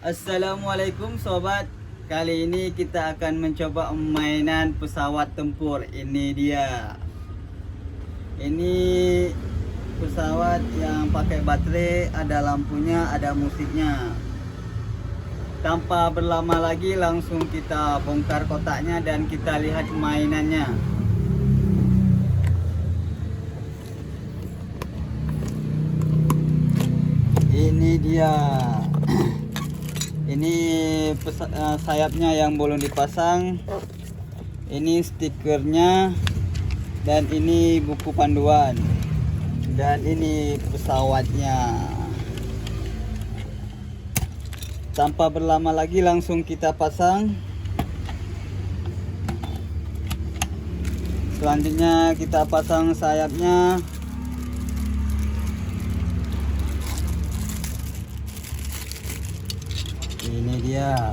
Assalamualaikum sobat. Kali ini kita akan mencoba mainan pesawat tempur. Ini dia. Ini pesawat yang pakai baterai, ada lampunya, ada musiknya. Tanpa berlama lagi langsung kita bongkar kotaknya dan kita lihat mainannya. Ini dia. Ini sayapnya yang belum dipasang. Ini stikernya. Dan ini buku panduan. Dan ini pesawatnya. Tanpa berlama lagi langsung kita pasang. Selanjutnya kita pasang sayapnya. Ini dia.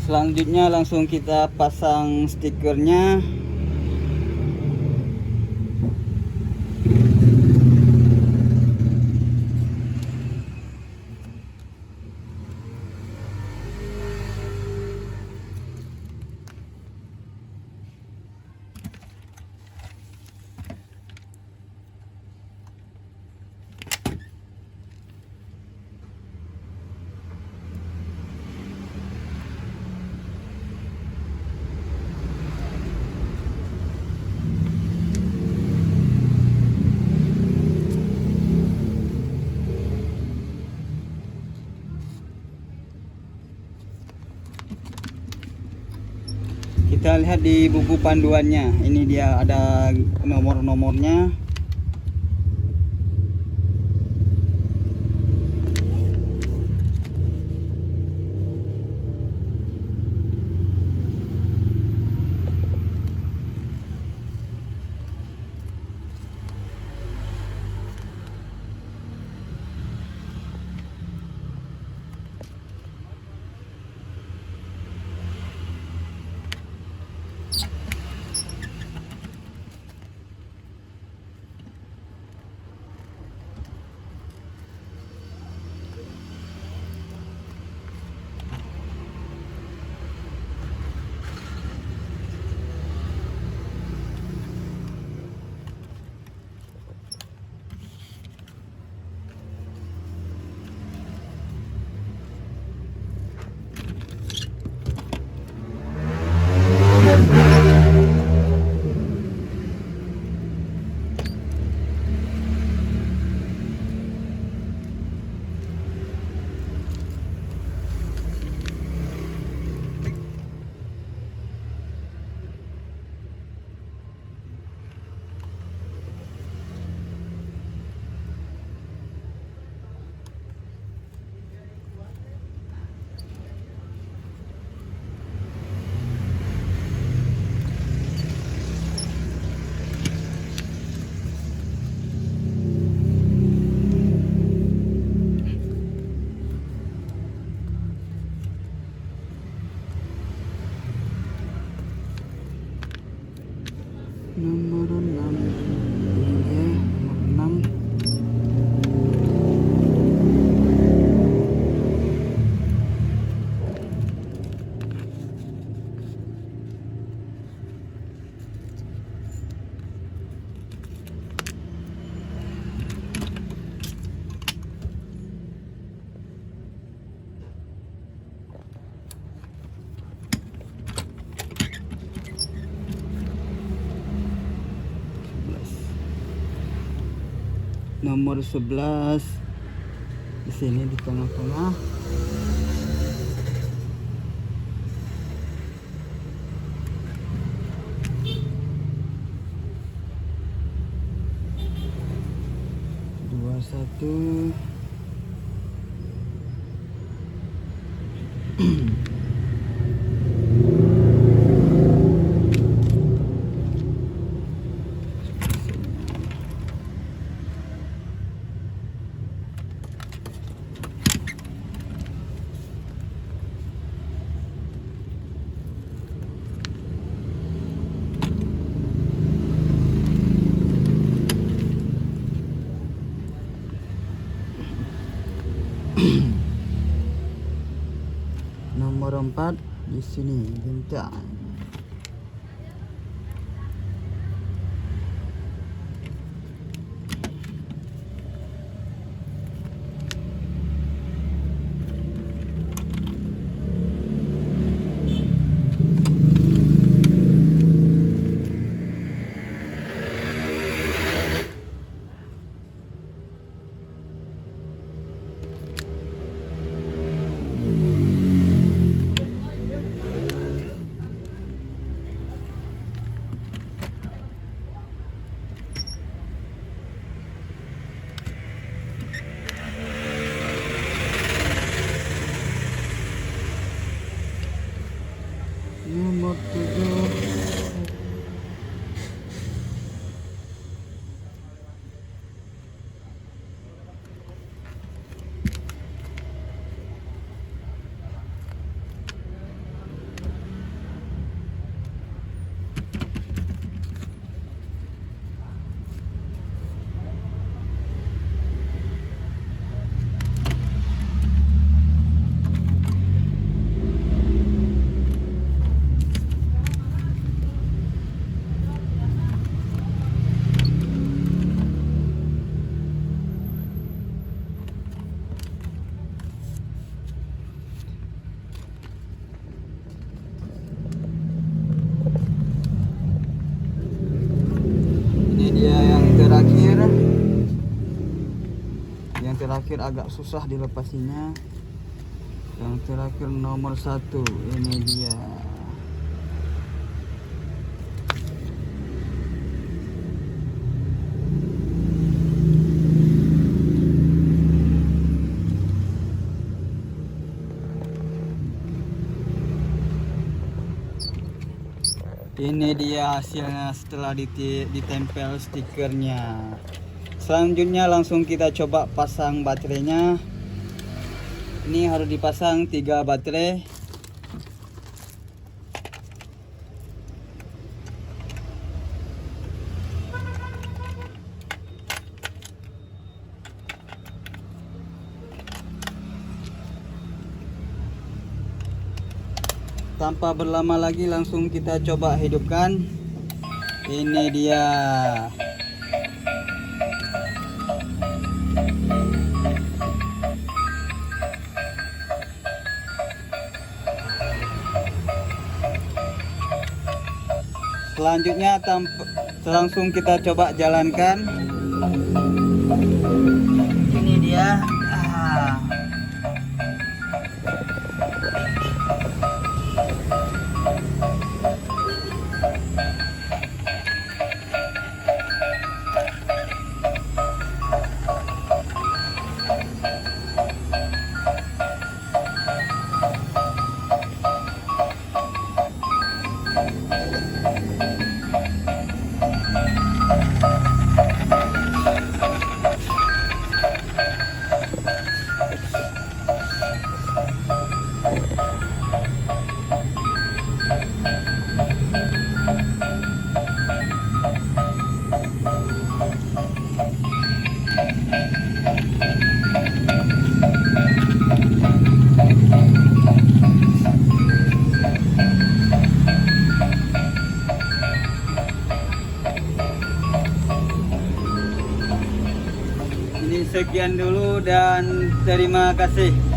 Selanjutnya langsung kita pasang stikernya. Kita lihat di buku panduannya. Ini dia, ada nomor-nomornya. nomor 11 di sini di tengah-tengah. Satu nomor 4 di sini bintang. Nomor 7 dia yang terakhir agak susah dilepasinya. Yang terakhir nomor 1 ini dia. Ini dia hasilnya setelah ditempel stikernya. Selanjutnya langsung kita coba pasang baterainya. Ini harus dipasang 3 baterai. Tanpa berlama lagi langsung kita coba hidupkan. Ini dia. Selanjutnya langsung kita coba jalankan. Ini dia. Sekian dulu dan terima kasih.